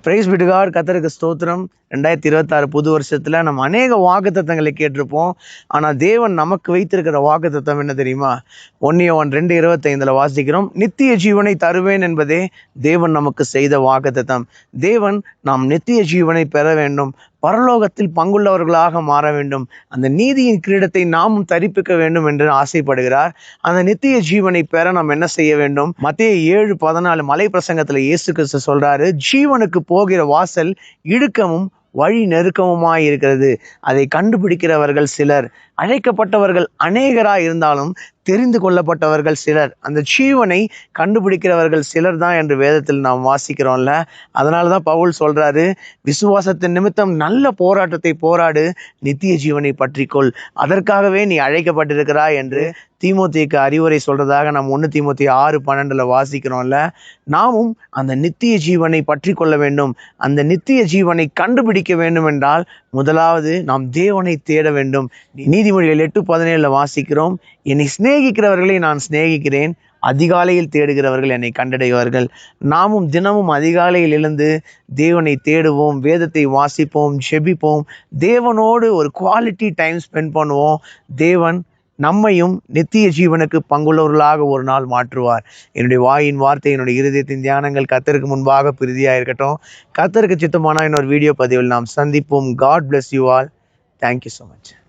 Price B to God. கர்த்தருக்கு ஸ்தோத்திரம். 2026 புது வருஷத்தில் நம்ம அநேக வாக்குத்தத்தங்களை கேட்டிருப்போம். ஆனால் தேவன் நமக்கு வைத்திருக்கிற வாக்குத்தத்தம் என்ன தெரியுமா? 1 யோவான் 2:25 வாசிக்கிறோம், நித்திய ஜீவனை தருவேன் என்பதே தேவன் நமக்கு செய்த வாக்குத்தத்தம். தேவன் நாம் நித்திய ஜீவனை பெற வேண்டும், பரலோகத்தில் பங்குள்ளவர்களாக மாற வேண்டும், அந்த நீதியின் கிரீடத்தை நாமும் தரிப்பிக்க வேண்டும் என்று ஆசைப்படுகிறார். அந்த நித்திய ஜீவனை பெற நாம் என்ன செய்ய வேண்டும்? மத்தேயு 7:14 மலை பிரசங்கத்தில் இயேசு கிறிஸ்து சொல்றாரு, ஜீவனுக்கு போகிற வாசல் இடுக்கமும் வழி நெருக்கமுமாய் இருக்கிறது, அதை கண்டுபிடிக்கிறவர்கள் சிலர். அழைக்கப்பட்டவர்கள் அநேகராய் இருந்தாலும் தெரிந்து கொள்ளப்பட்டவர்கள் சிலர். அந்த ஜீவனை கண்டுபிடிக்கிறவர்கள் சிலர் தான் என்று வேதத்தில் நாம் வாசிக்கிறோம்ல. அதனால தான் பவுல் சொல்றாரு, விசுவாசத்தின் நிமித்தம் நல்ல போராட்டத்தை போராடு, நித்திய ஜீவனை பற்றிக்கொள், அதற்காகவே நீ அழைக்கப்பட்டிருக்கிறாய் என்று தீமோத்தேயுக்கு அறிவுரை சொல்றதாக நாம் 1 தீமோத்தேயு 6:12 வாசிக்கிறோம்ல. நாமும் அந்த நித்திய ஜீவனை பற்றி கொள்ள வேண்டும். அந்த நித்திய ஜீவனை கண்டுபிடிக்க வேண்டும் என்றால் முதலாவது நாம் தேவனை தேட வேண்டும். நீதிமொழிகள் 8:17 வாசிக்கிறோம், என்னை சிநேகிக்கிறவர்களை நான் சிநேகிக்கிறேன், அதிகாலையில் தேடுகிறவர்கள் என்னை கண்டடைவார்கள். நாமும் தினமும் அதிகாலையில் எழுந்து தேவனை தேடுவோம், வேதத்தை வாசிப்போம், ஜெபிப்போம், தேவனோடு ஒரு குவாலிட்டி டைம் ஸ்பெண்ட் பண்ணுவோம். தேவன் நம்மையும் நித்திய ஜீவனுக்கு பங்குள்ளவர்களாக ஒரு நாள் மாற்றுவார். என்னுடைய வாயின் வார்த்தை, என்னுடைய இருதயத்தின் தியானங்கள் கர்த்தருக்கு முன்பாக பிரீதியாக இருக்கட்டும். கர்த்தருக்கு சித்தமான இன்னொரு வீடியோ பதிவில் நாம் சந்திப்போம். God bless you all. Thank you so much.